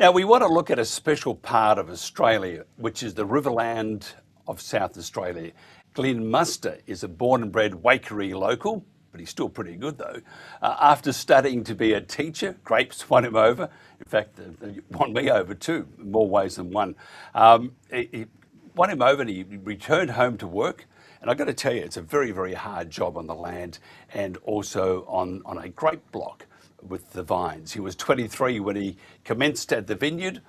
Now, we want to look at a special part of Australia, which is the Riverland of South Australia. Glynn Muster is a born and bred Waikerie local, but he's still pretty good though. After studying to be a teacher, grapes won him over. In fact, they won me over too, in more ways than one. He won him over and he returned home to work. And I've got to tell you, it's a very, very hard job on the land and also on a grape block with the vines. He was 23 when he commenced at the Vineyard.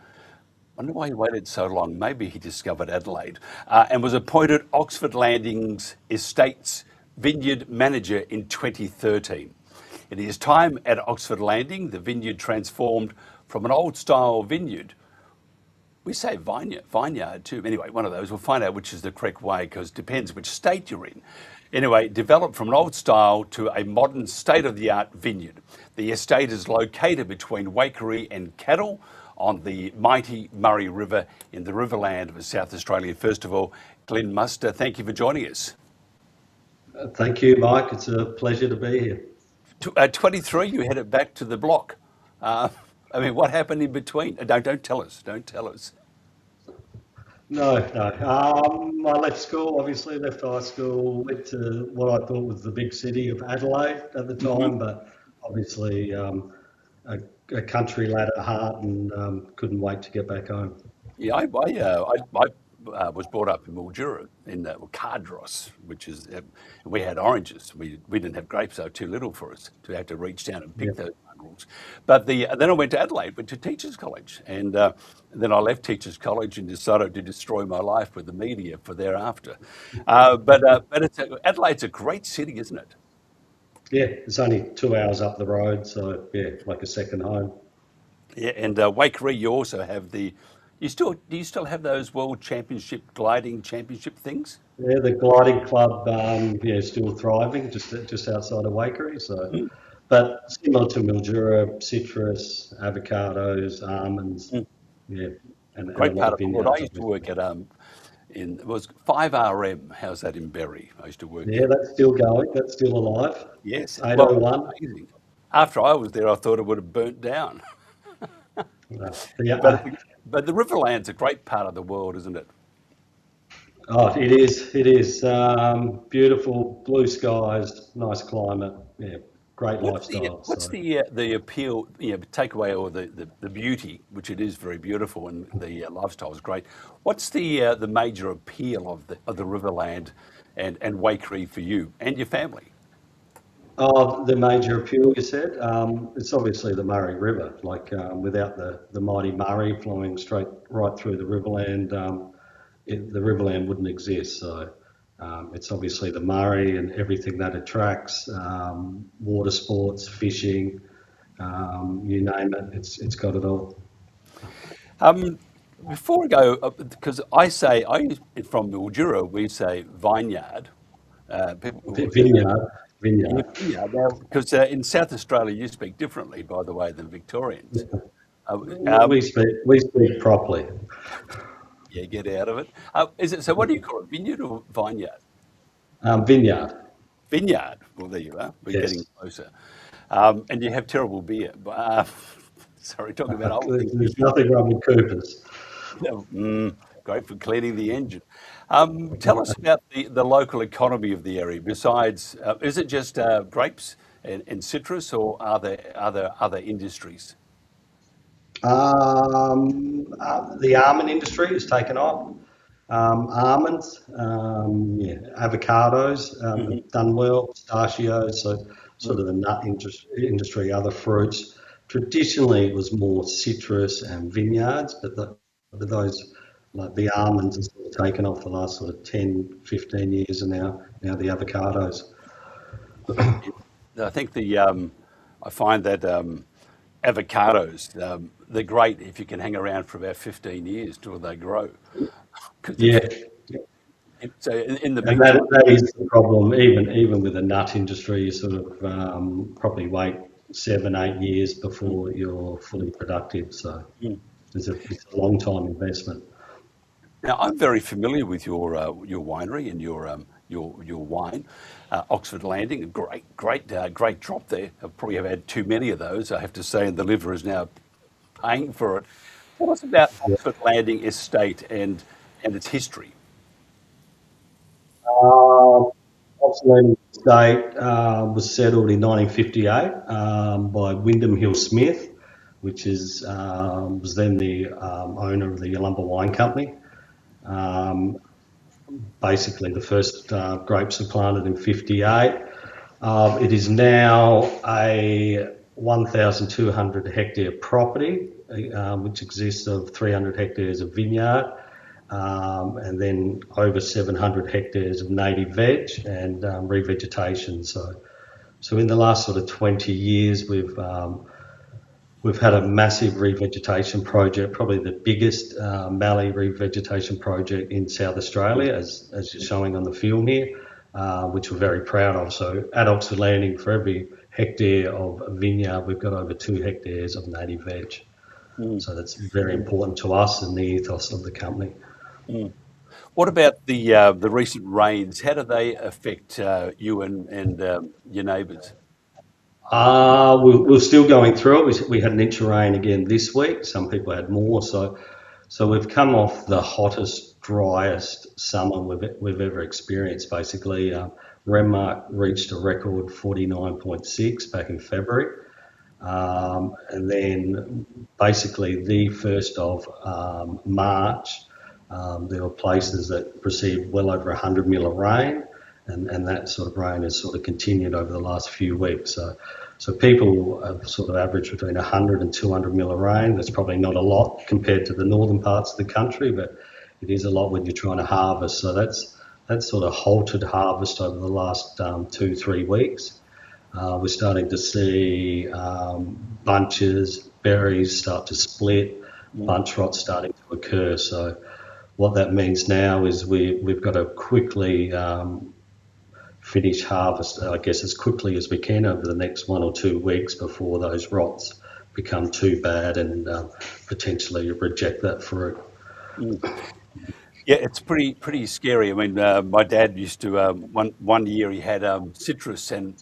I wonder why he waited so long. Maybe he discovered Adelaide and was appointed Oxford Landings Estates Vineyard Manager in 2013. In his time at Oxford Landing, the vineyard transformed from an old-style vineyard. We say vineyard too. Anyway, one of those. We'll find out which is the correct way because it depends which state you're in. Anyway, developed from an old style to a modern state-of-the-art vineyard. The estate is located between Waikerie and Cadell on the mighty Murray River in the Riverland of South Australia. First of all, Glynn Muster, thank you for joining us. Thank you, Mike. It's a pleasure to be here. At 23, you headed back to the block. I mean, what happened in between? Don't tell us. Don't tell us. No. I left school, obviously, left high school, went to what I thought was the big city of Adelaide at the time, but obviously a country lad at heart and couldn't wait to get back home. Yeah, I was brought up in Mildura in Cardross, which is, we had oranges. We didn't have grapes, they were too little for us to have to reach down and pick those mongrels. But then I went to Adelaide, went to Teachers College, and then I left Teachers College and decided to destroy my life with the media for thereafter. But Adelaide's a great city, isn't it? Yeah, it's only 2 hours up the road, so yeah, like a second home. Yeah, and Waikerie, you also have do you still have those World Championship gliding championship things? Yeah, the gliding club, still thriving just outside of Waikerie. So, but similar to Mildura, citrus, avocados, almonds, yeah, and Great a lot part of of the world. vineyards. I used to work at it was 5RM. How's that in Berry? I used to work Yeah, there. that's still going. That's still alive. Yes, well, 801. amazing. After I was there, I thought it would have burnt down. Yeah. But the Riverland's a great part of the world, isn't it? Oh, it is. It is beautiful, blue skies, nice climate. Yeah, great lifestyle. What's So. the appeal? Take away all the beauty, which it is very beautiful, and the lifestyle is great. What's the major appeal of the Riverland and Waikerie for you and your family? Oh, the major appeal, you said? It's obviously the Murray River. Like without the mighty Murray flowing straight right through the Riverland, the Riverland wouldn't exist. So it's obviously the Murray and everything that attracts, water sports, fishing, you name it. It's got it all. Before we go, because I'm from Mildura, we say vineyard. Vineyard. Vineyard. Yeah, because in South Australia you speak differently, by the way, than Victorians. We speak properly. Yeah, get out of it. Is it so? What do you call it? Vineyard or vineyard? Vineyard. Vineyard. Well, there you are. We're Yes. getting closer. And you have terrible beer. Sorry, talking about old things. There's nothing wrong with Coopers. Great for cleaning the engine. Tell us about the local economy of the area. Besides, is it just grapes and citrus, or are there other industries? The almond industry has taken off. Almonds, avocados have done well, pistachios, so sort of the nut industry, other fruits. Traditionally, it was more citrus and vineyards, but those, like the almonds, have sort of taken off the last sort of 10, 15 years, and now the avocados. I think I find that avocados, they're great if you can hang around for about 15 years till they grow. Yeah. So in the And that is the problem. Even with the nut industry, you sort of probably wait 7, 8 years before you're fully productive. So it's a long time investment. Now I'm very familiar with your winery and your wine, Oxford Landing. A great drop there. I probably have had too many of those, I have to say, and the liver is now paying for it. Tell us about Oxford Landing Estate and its history. Oxford Estate was settled in 1958 by Wyndham Hill Smith, which was then the owner of the Yalumba Wine Company. Um, Basically, the first grapes were planted in 58. It is now a 1,200 hectare property, which exists of 300 hectares of vineyard, and then over 700 hectares of native veg and revegetation. So in the last sort of 20 years, we've had a massive revegetation project, probably the biggest mallee revegetation project in South Australia, as you're showing on the film here, which we're very proud of. So at Oxford Landing, for every hectare of vineyard, we've got over 2 hectares of native veg. So that's very important to us and the ethos of the company. What about the recent rains? How do they affect you and your neighbours? We're still going through it. We had an inch of rain again this week. Some people had more. So we've come off the hottest, driest summer we've ever experienced. Basically, Renmark reached a record 49.6 back in February. And then basically the 1st of March, there were places that received well over 100 mil of rain, and that sort of rain has sort of continued over the last few weeks. So people have sort of averaged between 100 and 200 mil of rain. That's probably not a lot compared to the northern parts of the country, but it is a lot when you're trying to harvest. So that's sort of halted harvest over the last 2-3 weeks. We're starting to see bunches, berries start to split, bunch rot starting to occur. So what that means now is we've got to quickly finish harvest, I guess, as quickly as we can over the next 1 or 2 weeks before those rots become too bad and potentially reject that fruit. Yeah, it's pretty scary. I mean, my dad used to one year he had citrus and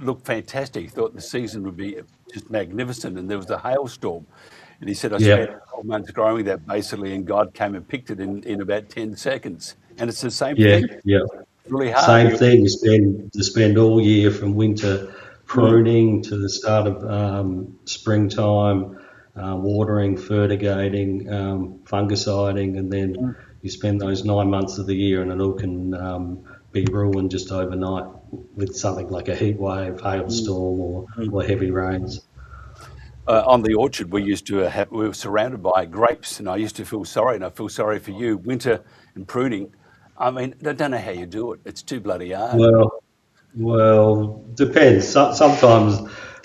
looked fantastic. He thought the season would be just magnificent, and there was a hailstorm, and he said I spent Yeah, 12 months growing that basically, and God came and picked it in about 10 seconds. And it's the same yeah, thing. yeah. It's really hard. Same thing. You spend all year from winter Mm, pruning to the start of springtime, watering, fertigating, fungiciding, and then mm, you spend those 9 months of the year, and it all can be ruined just overnight with something like a heat wave, mm, hailstorm, mm. or heavy rains. On the orchard, we were surrounded by grapes, and I used to feel sorry, and I feel sorry for you. Winter and pruning. I mean, I don't know how you do it. It's too bloody hard. Well, well, depends. Sometimes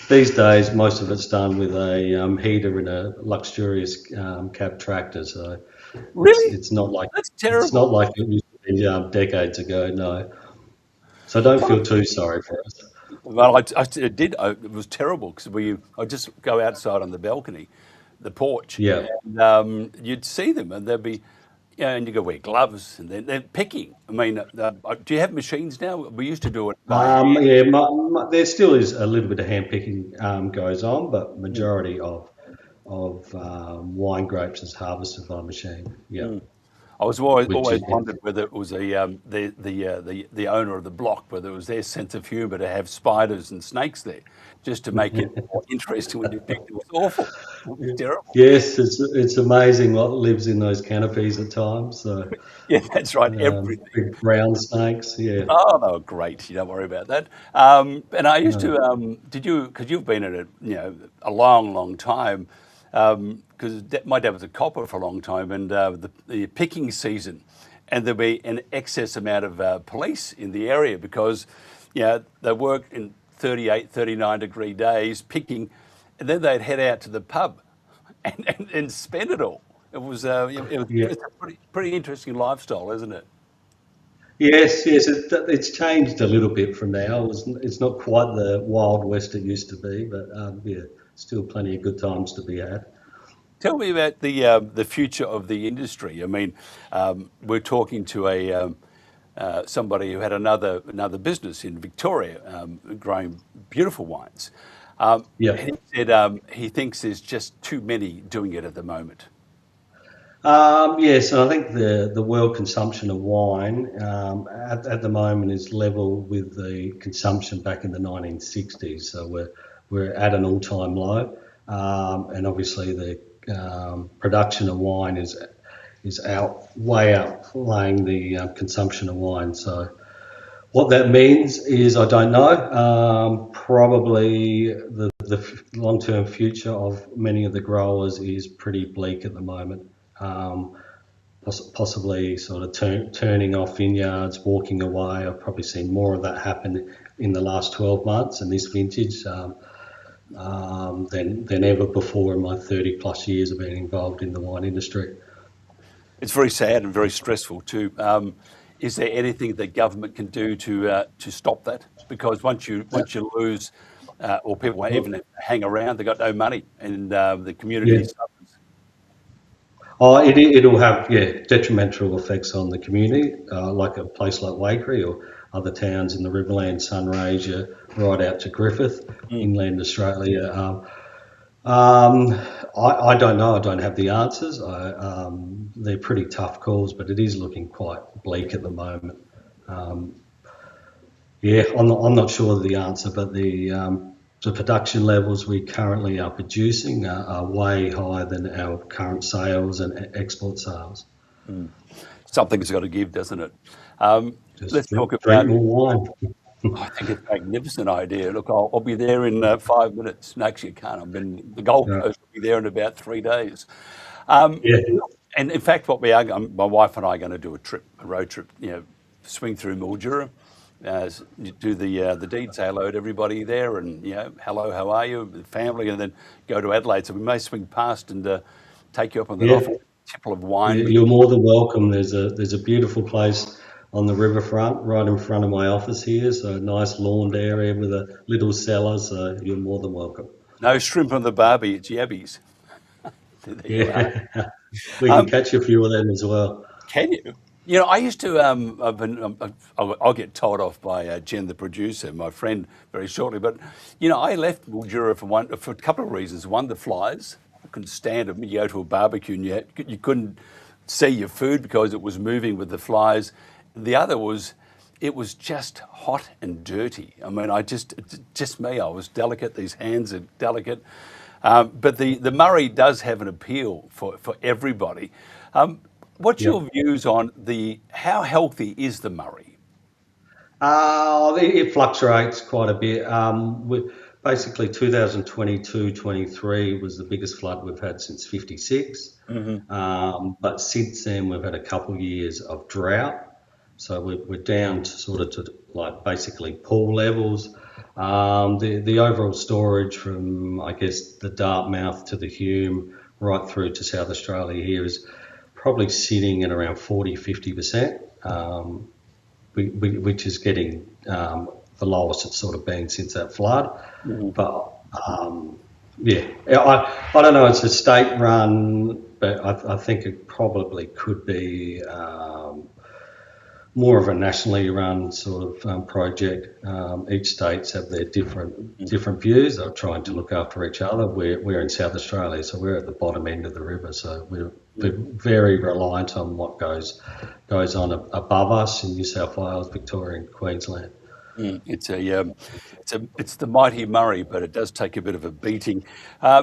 these days, most of it's done with a heater in a luxurious cab tractor. So it's Really? it's not like That's it's not terrible. like it used to be decades ago. No, so don't feel too sorry for us. Well, I did. It was terrible because I just go outside on the balcony, the porch, Yeah. and you'd see them, and they'd be, and you go wear gloves, and they're picking. I mean, do you have machines now? We used to do it by hand. Yeah. There still is a little bit of hand picking goes on, but Mm, majority of wine grapes is harvested by machine. Yeah, mm. I was always which always is wondered whether it was the owner of the block, whether it was their sense of humour to have spiders and snakes there, just to make it more interesting when you picked. It was awful. It was terrible. yes, it's amazing what lives in those canopies at times. So Yeah, that's right. Everything. big brown snakes. Yeah. Oh, they were great. You don't worry about that. And I used No. to. Did you? Because you've been at it, a long, long time. Because my dad was a copper for a long time, and the picking season, and there'd be an excess amount of police in the area because, they work in 38, 39-degree days picking, and then they'd head out to the pub, and spend it all. Yeah. It's a pretty interesting lifestyle, isn't it? Yes, yes, it's changed a little bit from now. It's not quite the Wild West it used to be, but yeah, still plenty of good times to be had. Tell me about the future of the industry. I mean, we're talking to somebody who had another business in Victoria, growing beautiful wines. Yeah. He said he thinks there's just too many doing it at the moment. Yes, and I think the world consumption of wine at the moment is level with the consumption back in the 1960s. So we're at an all-time low, and obviously the production of wine is way outlaying the consumption of wine. So what that means is I don't know. Probably the long-term future of many of the growers is pretty bleak at the moment. Um, Possibly sort of turning off vineyards, walking away. I've probably seen more of that happen in the last 12 months and this vintage than ever before in my 30 plus years of being involved in the wine industry. It's very sad and very stressful too. Is there anything the government can do to stop that? Because once you lose, or people even hang around, they've got no money, and the community Yeah. suffers. Oh, it'll have, yeah, detrimental effects on the community, like a place like Waikerie or other towns in the Riverland, Sunraysia, right out to Griffith, Mm. inland Australia. Um, I don't know. I don't have the answers. They're pretty tough calls, but it is looking quite bleak at the moment. Um, yeah, I'm not sure of the answer, but the production levels we currently are producing are way higher than our current sales and export sales. Something's got to give, doesn't it? Just Let's talk drink about. more wine. I think it's a magnificent idea. Look, I'll be there in 5 minutes. No, actually, I can't. I'm in the Gold Yeah, Coast. I'll be there in about 3 days. Um, yeah, and in fact, what we are, my wife and I are going to do a road trip. Swing through Mildura, do the deed, say hello to everybody there, and hello, how are you, the family, and then go to Adelaide. So we may swing past and take you up on that yeah. offer, tipple of wine. You're more than welcome. There's a beautiful place on the riverfront, right in front of my office here. So a nice lawned area with a little cellar. So you're more than welcome. No shrimp on the barbie, it's yabbies. There you are. Yeah, we can Um, catch a few of them as well. Can you? I used to. I'll get told off by Jen, the producer, my friend, very shortly. But I left Mildura for a couple of reasons. One, the flies. I couldn't stand them. You go to a barbecue and you couldn't see your food because it was moving with the flies. The other was, it was just hot and dirty. I mean, just me. I was delicate. These hands are delicate. But the Murray does have an appeal for everybody. What's Yeah. your views on how healthy is the Murray? It fluctuates quite a bit. Basically, 2022-23 was the biggest flood we've had since '56. But since then, we've had a couple of years of drought. So we're down to sort of to like basically pool levels. The overall storage from, I guess, the Dartmouth to the Hume right through to South Australia here is probably sitting at around 40-50%, which is getting the lowest it's sort of been since that flood. But yeah, I don't know. It's a state run, but I think it probably could be more of a nationally run sort of project. Each states have their different views. They're trying to look after each other. We're in South Australia, so we're at the bottom end of the river. So we're very reliant on what goes on above us in New South Wales, Victoria, and Queensland. It's the mighty Murray, but it does take a bit of a beating.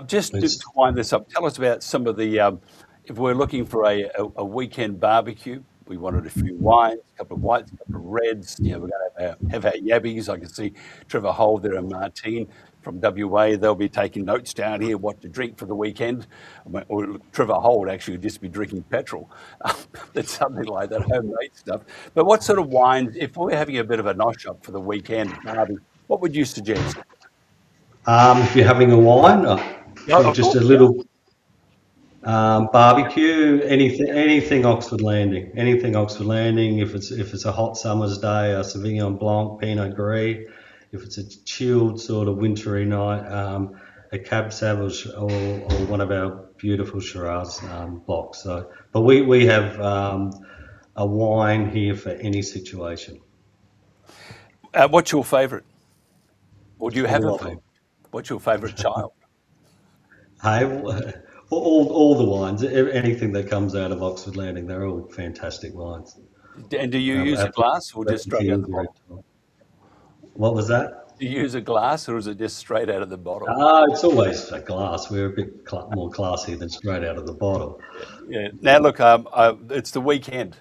Just to It's, wind this up, tell us about some of the. If we're looking for a weekend barbecue, we wanted a few wines, a couple of whites, a couple of reds. We're going to have our yabbies. I can see Trevor Holt there and Martine from WA. They'll be taking notes down here what to drink for the weekend. Or Trevor Holt actually would just be drinking petrol. It's something like that, homemade stuff. But what sort of wines, if we're having a bit of a nosh up for the weekend, Barbie, what would you suggest? if you're having a wine, Yeah, of just course. a little barbecue, anything Oxford Landing, anything Oxford Landing. If it's a hot summer's day, a Sauvignon Blanc, Pinot Gris. If it's a chilled sort of wintry night, a Cab Sav or one of our beautiful Shiraz blocks. So, but we have a wine here for any situation. What's your favourite? Or do you have All a of favourite? them. What's your favourite child? Hey, all the wines, anything that comes out of Oxford Landing, they're all fantastic wines. And do you use a Our glass or just straight out of the teams are bottle? excellent. What was that? Do you use a glass or is it just straight out of the bottle? It's always a glass. We're a bit more classy than straight out of the bottle. Yeah. Now, look, it's the weekend,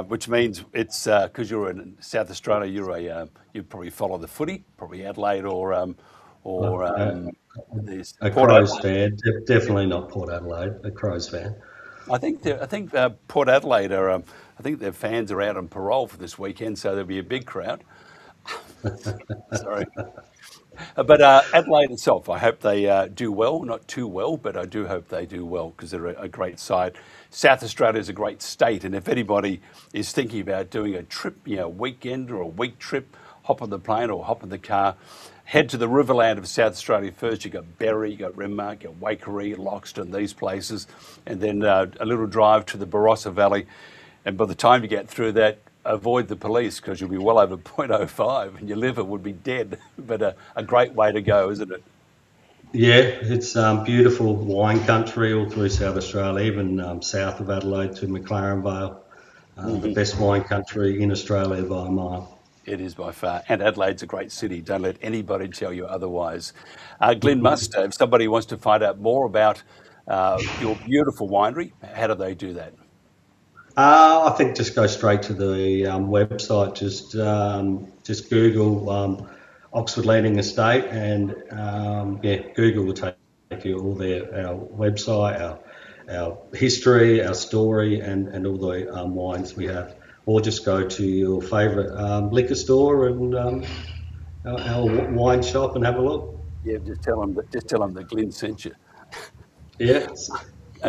which means it's because you're in South Australia. You probably follow the footy, probably Adelaide or Uh, this a Port Crows Adelaide. fan, definitely not Port Adelaide. A Crows fan. I think Port Adelaide are. I think their fans are out on parole for this weekend, so there'll be a big crowd. Sorry. But Adelaide itself, I hope they do well. Not too well, but I do hope they do well because they're a great side. South Australia is a great state, and if anybody is thinking about doing a trip, a weekend or a week trip, hop on the plane or hop in the car, head to the Riverland of South Australia first. You got Berry, you got Renmark, you got Waikerie, Loxton, these places, and then a little drive to the Barossa Valley. And by the time you get through that, avoid the police because you'll be well over .05 and your liver would be dead. But a great way to go, isn't it? Yeah, it's beautiful wine country all through South Australia, even south of Adelaide to McLaren Vale. The best wine country in Australia by a mile. It is by far. And Adelaide's a great city. Don't let anybody tell you otherwise. Glynn Muster, if somebody wants to find out more about your beautiful winery, how do they do that? I think just go straight to the website. Just Google Oxford Landing Estate, and Google will take you all there. Our website, our history, our story, and all the wines we have. Or just go to your favourite liquor store and our wine shop and have a look. Yeah, just tell them that Glynn sent you. Yes.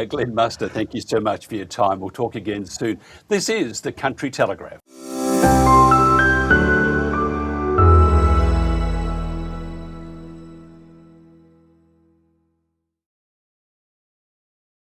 Glynn Muster, thank you so much for your time. We'll talk again soon. This is the Country Telegraph.